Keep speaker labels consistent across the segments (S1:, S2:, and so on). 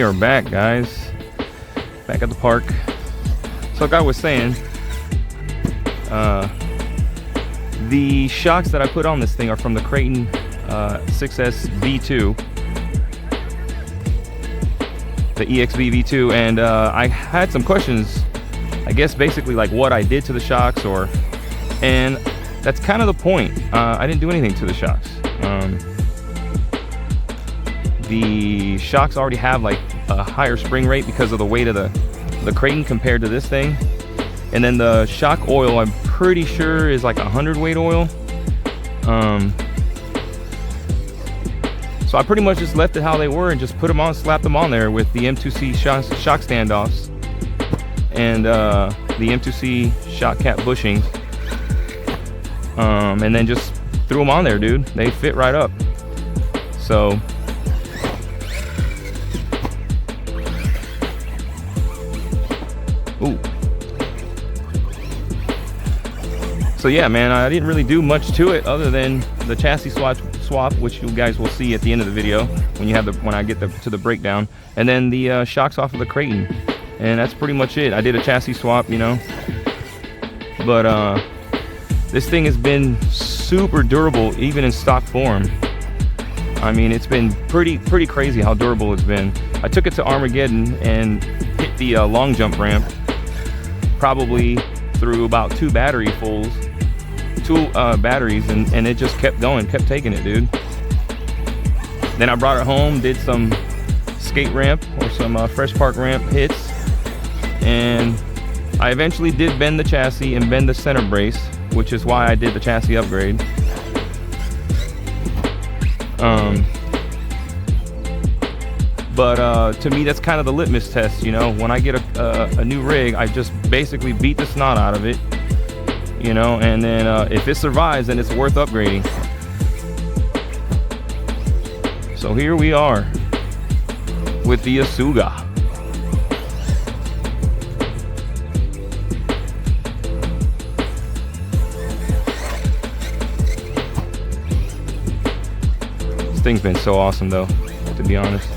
S1: are back, guys. Back at the park. So like I was saying, the shocks that I put on this thing are from the Kraton 6S V2, the EXB V2, and I had some questions, I guess basically like what I did to the shocks, and that's kind of the point. I didn't do anything to the shocks. The shocks already have like a higher spring rate because of the weight of the Kraton compared to this thing. And then the shock oil, I'm pretty sure is like 100 weight oil. So I pretty much just left it how they were and just put them on, slapped them on there with the M2C shock standoffs and the M2C shock cap bushings. And then just threw them on there, dude. They fit right up. So ooh. So yeah, man, I didn't really do much to it other than the chassis swap, which you guys will see at the end of the video when I get to the breakdown, and then the shocks off of the Kraton, and that's pretty much it. I did a chassis swap, you know, but this thing has been super durable even in stock form. I mean, it's been pretty crazy how durable it's been. I took it to Armageddon and hit the long jump ramp, probably through about 2 batteries, and it just kept going, kept taking it, dude. Then I brought it home, did some skate ramp or some fresh park ramp hits, and I eventually did bend the chassis and bend the center brace, which is why I did the chassis upgrade. But to me, that's kind of the litmus test, you know. When I get a new rig, I just basically beat the snot out of it, you know, and then if it survives, then it's worth upgrading. So here we are with the Asuga. This thing's been so awesome though, to be honest.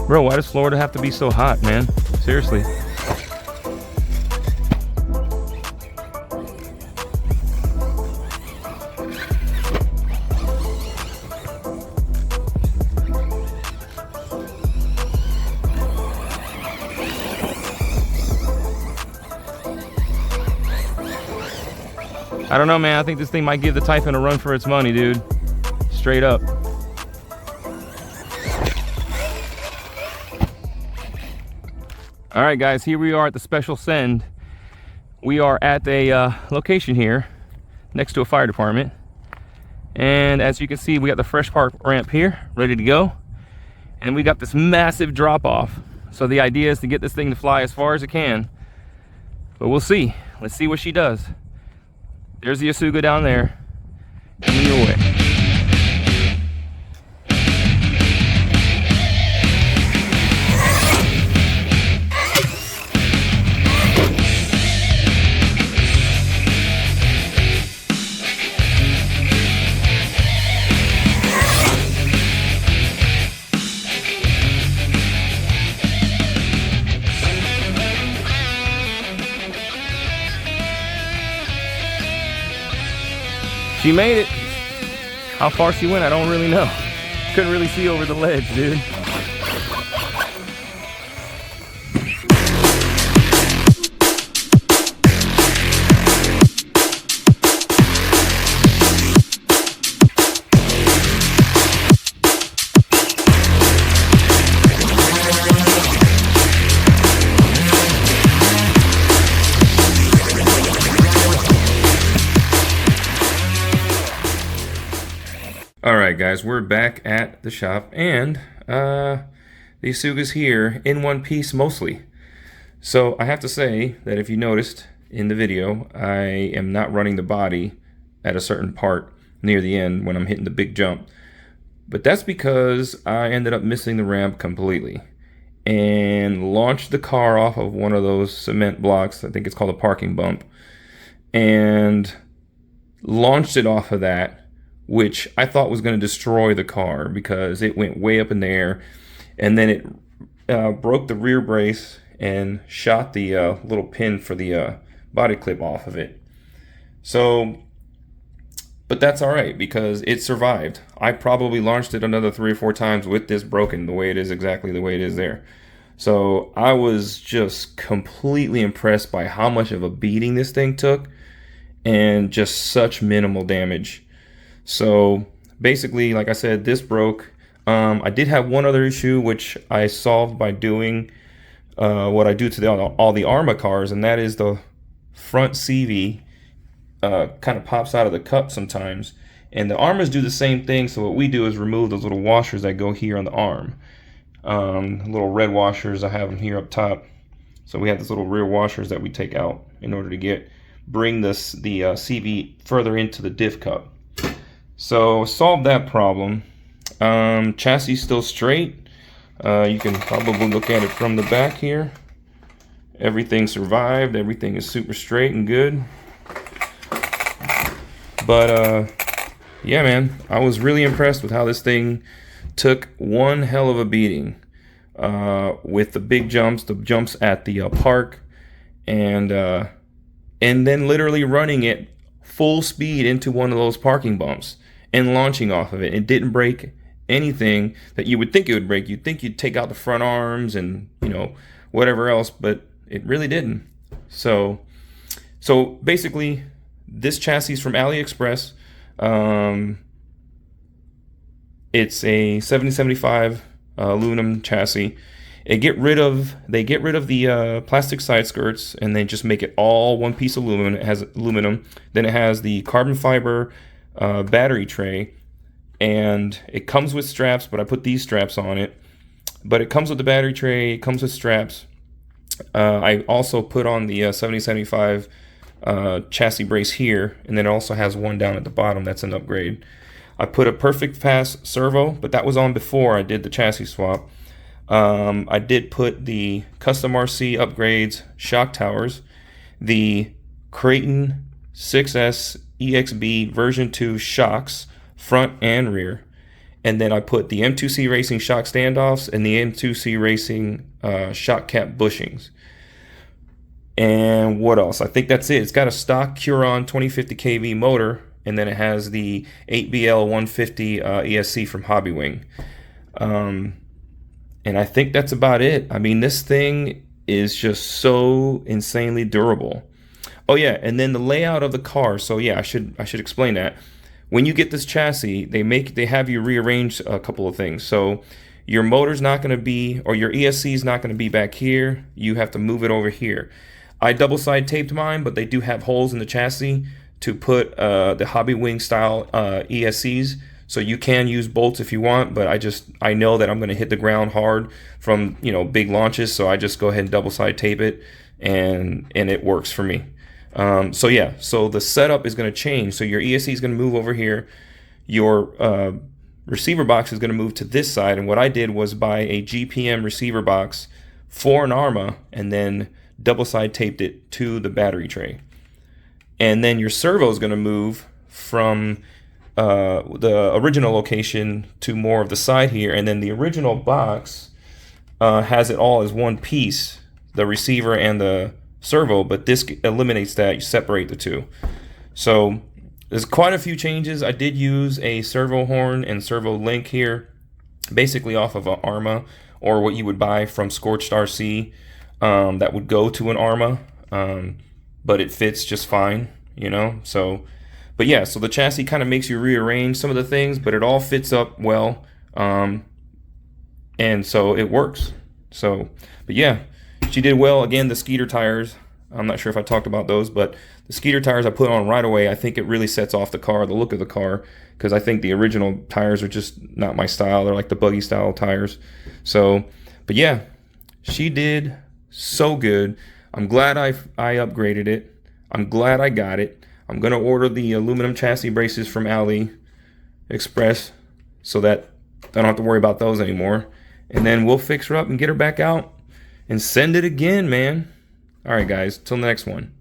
S1: Bro, why does Florida have to be so hot, man? Seriously. I don't know, man. I think this thing might give the Typhon a run for its money, dude. Straight up. All right, guys, here we are at the special send. We are at a location here next to a fire department. And as you can see, we got the fresh park ramp here ready to go. And we got this massive drop off. So the idea is to get this thing to fly as far as it can. But we'll see. Let's see what she does. There's the Asuga down there. Coming your way. She made it. How far she went, I don't really know. Couldn't really see over the ledge, dude. Alright guys, we're back at the shop, and the Asuga's here in one piece mostly. So I have to say that if you noticed in the video, I am not running the body at a certain part near the end when I'm hitting the big jump. But that's because I ended up missing the ramp completely and launched the car off of one of those cement blocks. I think it's called a parking bump, and launched it off of that, which I thought was going to destroy the car because it went way up in the air, and then it broke the rear brace and shot the little pin for the body clip off of it. So, but that's alright because it survived. I probably launched it another 3 or 4 times with this broken the way it is, exactly the way it is there. So I was just completely impressed by how much of a beating this thing took and just such minimal damage. So basically, like I said, this broke. I did have one other issue which I solved by doing what I do to all the Arma cars, and that is the front CV kind of pops out of the cup sometimes, and the Armas do the same thing. So what we do is remove those little washers that go here on the arm, little red washers. I have them here up top. So we have these little rear washers that we take out in order to bring the CV further into the diff cup. So solve that problem. Chassis still straight. You can probably look at it from the back here. Everything survived. Everything is super straight and good. But yeah, man, I was really impressed with how this thing took one hell of a beating with the big jumps, the jumps at the park, and then literally running it full speed into one of those parking bumps and launching off of it. It didn't break anything that you would think it would break. You'd think you'd take out the front arms and, you know, whatever else, but it really didn't. So basically, this chassis is from AliExpress. It's a 7075 aluminum chassis. They get rid of the plastic side skirts, and they just make it all one piece aluminum. It has aluminum. Then it has the carbon fiber battery tray, and it comes with straps, but I put these straps on it. But it comes with the battery tray, it comes with straps. I also put on the 7075 chassis brace here, and then it also has one down at the bottom. That's an upgrade. I put a perfect Pass Servo, but that was on before I did the chassis swap. I did put the CustomRCupgrades Shock Towers, the Kraton 6S EXB version 2 shocks, front and rear, and then I put the M2C Racing shock standoffs and the M2C Racing shock cap bushings. And what else? I think that's it. It's got a stock Kuron 2050 kV motor, and then it has the 8BL 150 ESC from Hobbywing. And I think that's about it. I mean, this thing is just so insanely durable. Oh yeah, and then the layout of the car. So yeah, I should explain that. When you get this chassis, they have you rearrange a couple of things. So your motor's not going to be, or your ESC is not going to be back here. You have to move it over here. I double side taped mine, but they do have holes in the chassis to put the Hobbywing style ESCs. So you can use bolts if you want, but I know that I'm going to hit the ground hard from, you know, big launches, so I just go ahead and double side tape it, and it works for me. So yeah, so the setup is going to change. So your ESC is going to move over here. Your receiver box is going to move to this side, and what I did was buy a GPM receiver box for an Arma, and then double side taped it to the battery tray. And then your servo is going to move from the original location to more of the side here, and then the original box has it all as one piece, the receiver and the servo, but this eliminates that. You separate the two. So There's quite a few changes. I did use a servo horn and servo link here, basically off of an Arma, or what you would buy from Scorched RC, that would go to an Arma, but it fits just fine, you know. So, but yeah, so the chassis kind of makes you rearrange some of the things, but it all fits up well, and so it works. So, but yeah, she did well. Again, the Skeeter tires, I'm not sure if I talked about those, but the Skeeter tires I put on right away. I think it really sets off the car, the look of the car, because I think the original tires are just not my style. They're like the buggy style tires. So, but yeah, she did so good. I'm glad I upgraded it. I'm glad I got it. I'm going to order the aluminum chassis braces from AliExpress so that I don't have to worry about those anymore. And then we'll fix her up and get her back out and send it again, man. All right, guys, till the next one.